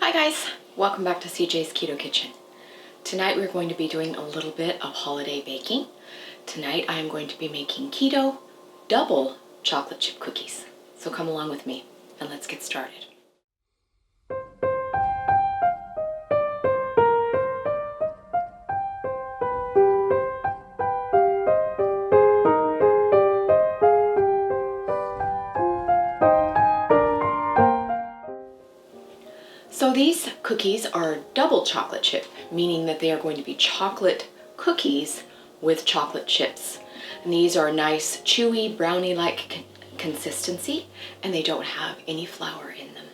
Hi guys, welcome back to CJ's Keto Kitchen. Tonight we're going to be doing a little bit of holiday baking. Tonight I am going to be making keto double chocolate chip cookies. So come along with me and let's get started. So these cookies are double chocolate chip, meaning that they are going to be chocolate cookies with chocolate chips. And these are nice, chewy, brownie-like consistency, and they don't have any flour in them.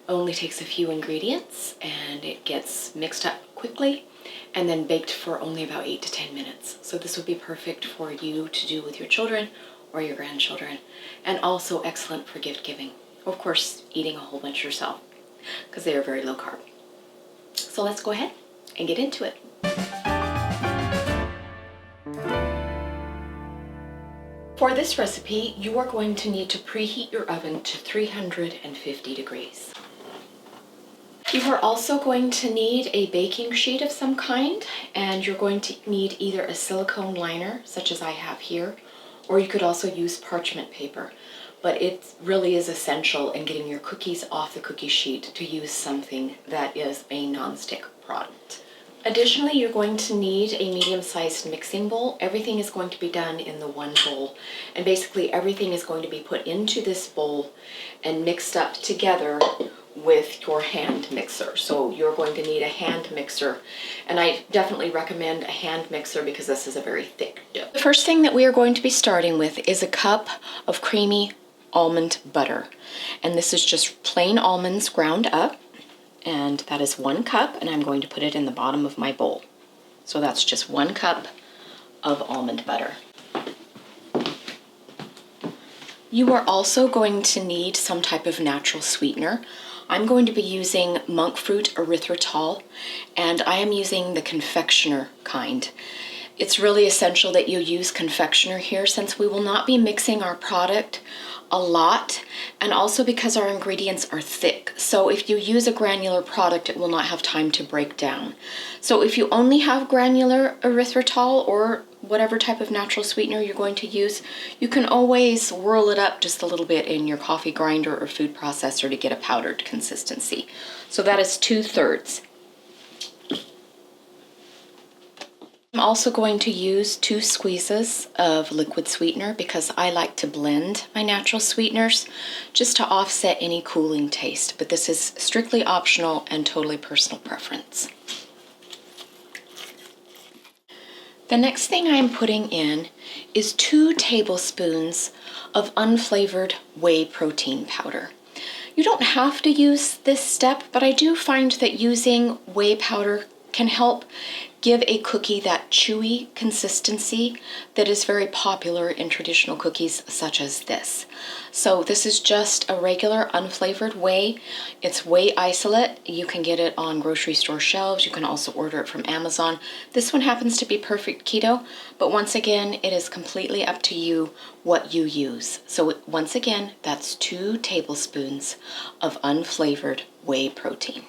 It only takes a few ingredients, and it gets mixed up quickly, and then baked for only about 8 to 10 minutes. So this would be perfect for you to do with your children or your grandchildren, and also excellent for gift giving. Of course, eating a whole bunch yourself, because they are very low carb. So let's go ahead and get into it. For this recipe, you are going to need to preheat your oven to 350 degrees. You are also going to need a baking sheet of some kind, and you're going to need either a silicone liner, such as I have here, or you could also use parchment paper. But it really is essential in getting your cookies off the cookie sheet to use something that is a non-stick product. Additionally, you're going to need a medium-sized mixing bowl. Everything is going to be done in the one bowl, and basically everything is going to be put into this bowl and mixed up together with your hand mixer. So you're going to need a hand mixer, and I definitely recommend a hand mixer because this is a very thick dough. The first thing that we are going to be starting with is a cup of creamy almond butter, and this is just plain almonds ground up, and that is 1 cup, and I'm going to put it in the bottom of my bowl. So that's just 1 cup of almond butter. You are also going to need some type of natural sweetener. I'm going to be using monk fruit erythritol, and I am using the confectioner kind. It's really essential that you use confectioner here, since we will not be mixing our product a lot, and also because our ingredients are thick. So if you use a granular product, it will not have time to break down. So if you only have granular erythritol or whatever type of natural sweetener you're going to use, you can always whirl it up just a little bit in your coffee grinder or food processor to get a powdered consistency. So that is 2/3. I'm also going to use 2 squeezes of liquid sweetener because I like to blend my natural sweeteners just to offset any cooling taste, but this is strictly optional and totally personal preference. The next thing I'm putting in is 2 tablespoons of unflavored whey protein powder. You don't have to use this step, but I do find that using whey powder can help give a cookie that chewy consistency that is very popular in traditional cookies such as this. So this is just a regular unflavored whey. It's whey isolate. You can get it on grocery store shelves. You can also order it from Amazon. This one happens to be perfect keto, but once again, it is completely up to you what you use. So once again, that's 2 tablespoons of unflavored whey protein.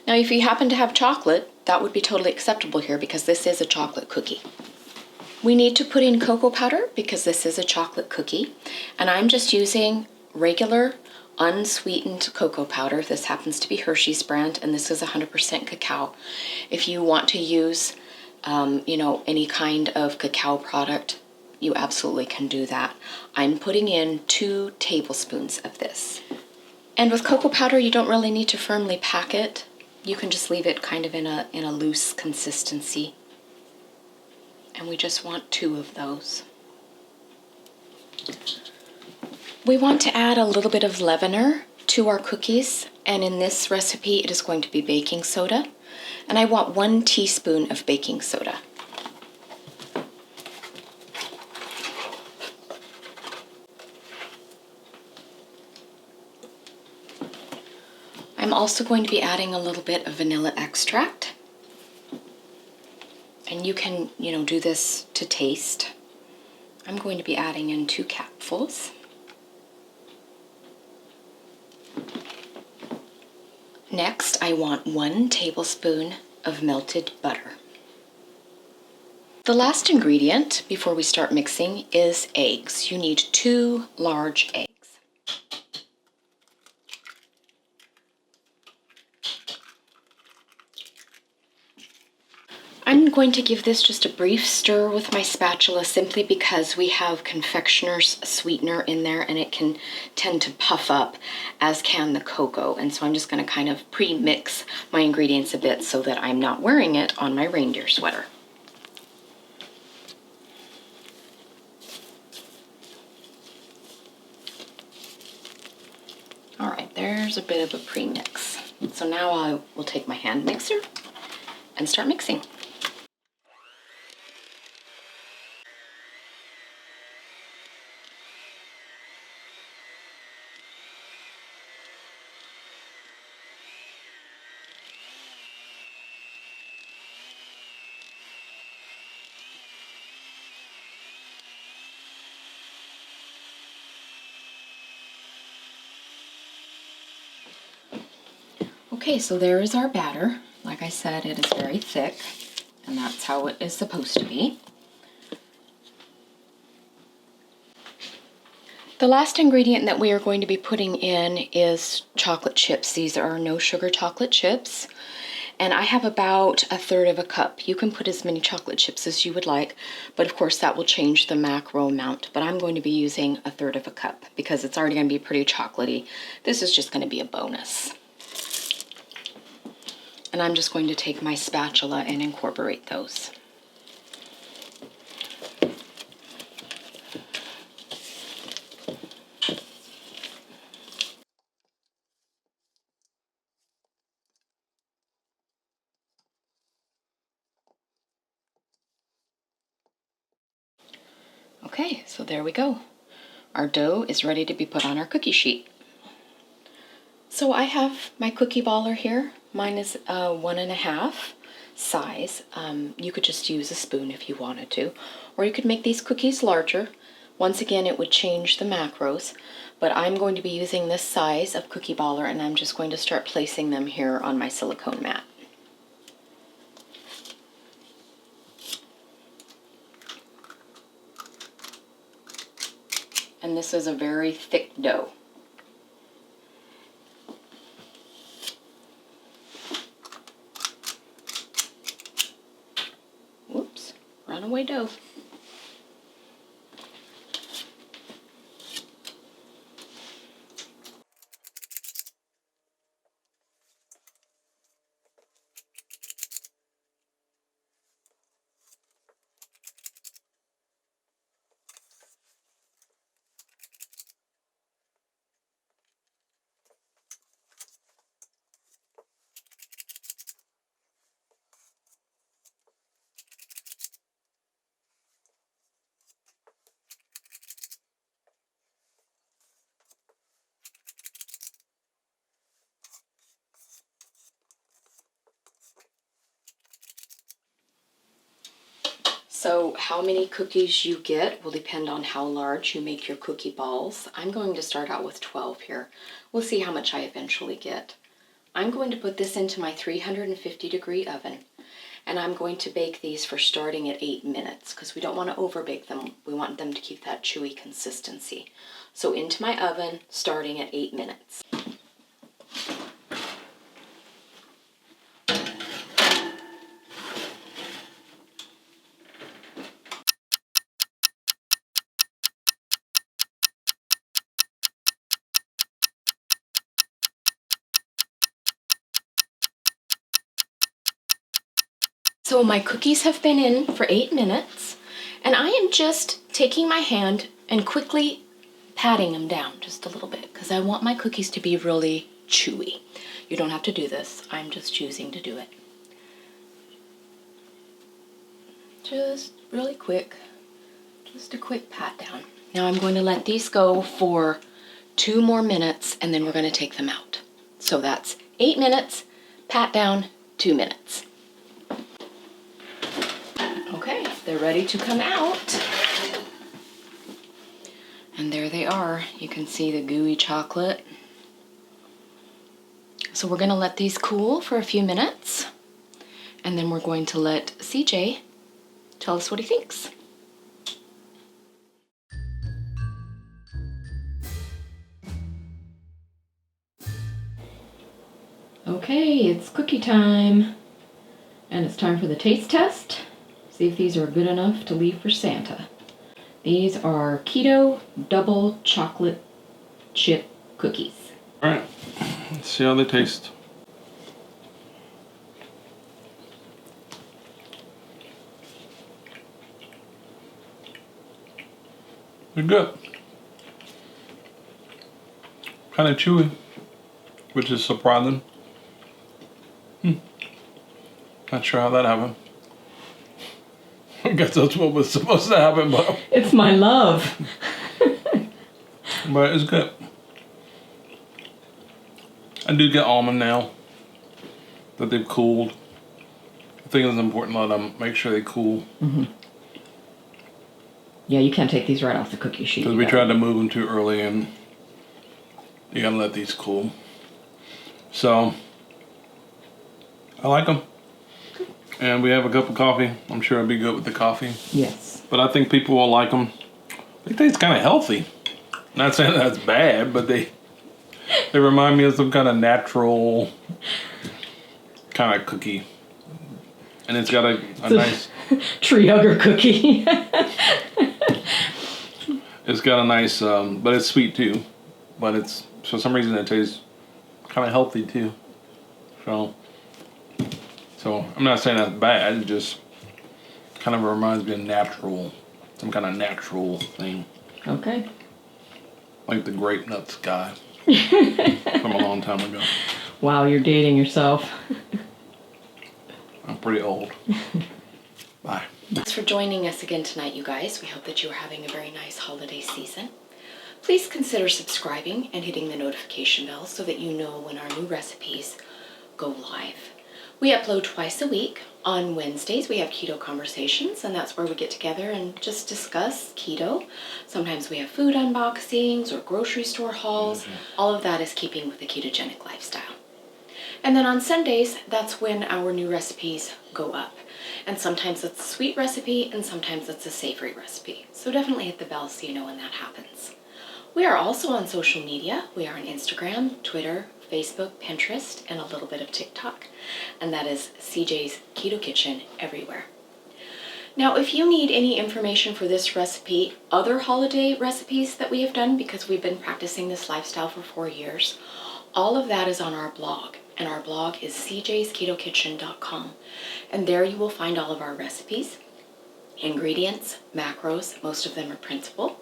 Now, if you happen to have chocolate, that would be totally acceptable here because this is a chocolate cookie. We need to put in cocoa powder because this is a chocolate cookie, and I'm just using regular unsweetened cocoa powder. This happens to be Hershey's brand, and this is 100% cacao. If you want to use, any kind of cacao product, you absolutely can do that. I'm putting in 2 tablespoons of this. And with cocoa powder, you don't really need to firmly pack it. You can just leave it kind of in a loose consistency. And we just want 2 of those. We want to add a little bit of leavener to our cookies, and in this recipe it is going to be baking soda. And I want 1 teaspoon of baking soda. I'm also going to be adding a little bit of vanilla extract. And you can, do this to taste. I'm going to be adding in 2 capfuls. Next, I want 1 tablespoon of melted butter. The last ingredient before we start mixing is eggs. You need 2 large eggs. I'm going to give this just a brief stir with my spatula simply because we have confectioner's sweetener in there and it can tend to puff up, as can the cocoa. And so I'm just going to kind of pre-mix my ingredients a bit so that I'm not wearing it on my reindeer sweater. All right, there's a bit of a pre-mix. So now I will take my hand mixer and start mixing. Okay, so there is our batter. Like I said, it is very thick, and that's how it is supposed to be. The last ingredient that we are going to be putting in is chocolate chips. These are no sugar chocolate chips, and I have about 1/3 cup. You can put as many chocolate chips as you would like, but of course that will change the macro amount. But I'm going to be using 1/3 cup because it's already going to be pretty chocolatey. This is just going to be a bonus. And I'm just going to take my spatula and incorporate those. Okay, so there we go. Our dough is ready to be put on our cookie sheet. So I have my cookie baller here. Mine is 1.5 size. You could just use a spoon if you wanted to, or you could make these cookies larger. Once again, it would change the macros, but I'm going to be using this size of cookie baller, and I'm just going to start placing them here on my silicone mat. And this is a very thick dough. Whoops, runaway dough. So how many cookies you get will depend on how large you make your cookie balls. I'm going to start out with 12 here. We'll see how much I eventually get. I'm going to put this into my 350-degree oven, and I'm going to bake these for starting at 8 minutes because we don't want to overbake them. We want them to keep that chewy consistency. So into my oven, starting at 8 minutes. So my cookies have been in for 8 minutes, and I am just taking my hand and quickly patting them down just a little bit because I want my cookies to be really chewy. You don't have to do this. I'm just choosing to do it. Just really quick, just a quick pat down. Now I'm going to let these go for 2 more minutes, and then we're going to take them out. So that's 8 minutes, pat down, 2 minutes. Okay, they're ready to come out. And there they are. You can see the gooey chocolate. So we're gonna let these cool for a few minutes, and then we're going to let CJ tell us what he thinks. Okay, it's cookie time, and it's time for the taste test. See if these are good enough to leave for Santa. These are Keto double chocolate chip cookies. All right, let's see how they taste. They're good. Kind of chewy, which is surprising. Not sure how that happened. I guess that's what was supposed to happen, but it's my love. But it's good. I do get almond now that they've cooled. I think it's important to let them make sure they cool. Mm-hmm. Yeah, you can't take these right off the cookie sheet. Because we tried to move them too early, and you gotta let these cool. So I like them. And we have a cup of coffee. I'm sure it'll be good with the coffee. Yes. But I think people will like them. They taste kind of healthy. Not saying that's bad, but they remind me of some kind of natural kind of cookie. And it's got a nice tree hugger cookie. It's got a nice, but it's sweet too. But it's, for some reason, it tastes kind of healthy too. So I'm not saying that's bad. It just kind of reminds me of natural, some kind of natural thing. Okay. Like the grape nuts guy from a long time ago. Wow, you're dating yourself. I'm pretty old. Bye. Thanks for joining us again tonight, you guys. We hope that you are having a very nice holiday season. Please consider subscribing and hitting the notification bell so that you know when our new recipes go live. We upload twice a week. On Wednesdays, we have Keto Conversations, and that's where we get together and just discuss keto. Sometimes we have food unboxings or grocery store hauls. All of that is keeping with the ketogenic lifestyle. And then on Sundays, that's when our new recipes go up. And sometimes it's a sweet recipe, and sometimes it's a savory recipe. So definitely hit the bell so you know when that happens. We are also on social media. We are on Instagram, Twitter, Facebook, Pinterest, and a little bit of TikTok. And that is CJsKetoKitchen everywhere. Now, if you need any information for this recipe, other holiday recipes that we have done, because we've been practicing this lifestyle for 4 years, all of that is on our blog. And our blog is CJsKetoKitchen.com. And there you will find all of our recipes, ingredients, macros, most of them are printable.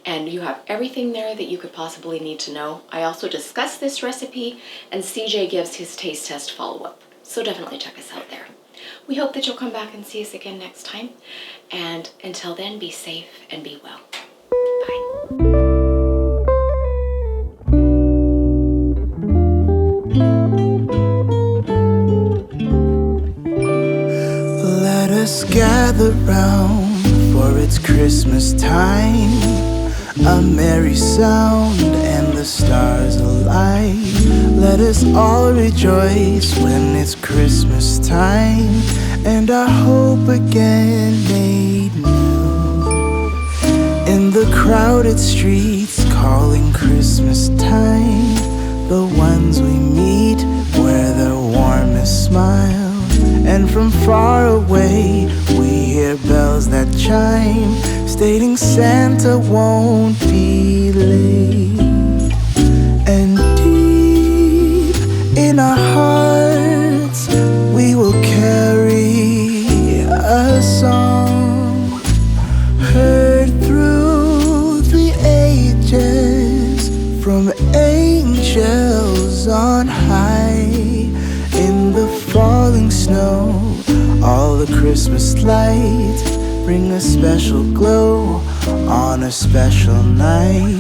And you have everything there that you could possibly need to know. I also discuss this recipe, and CJ gives his taste test follow-up. So definitely check us out there. We hope that you'll come back and see us again next time. And until then, be safe and be well. Bye. Let us gather round, for it's Christmas time. A merry sound and the stars alight. Let us all rejoice when it's Christmas time, and our hope again made new. In the crowded streets calling Christmas time, the ones we meet wear their warmest smile. And from far away we hear bells that chime, stating Santa won't be late. And deep in our hearts we will carry a song, heard through the ages from angels on high. In the falling snow, all the Christmas lights bring a special glow on a special night.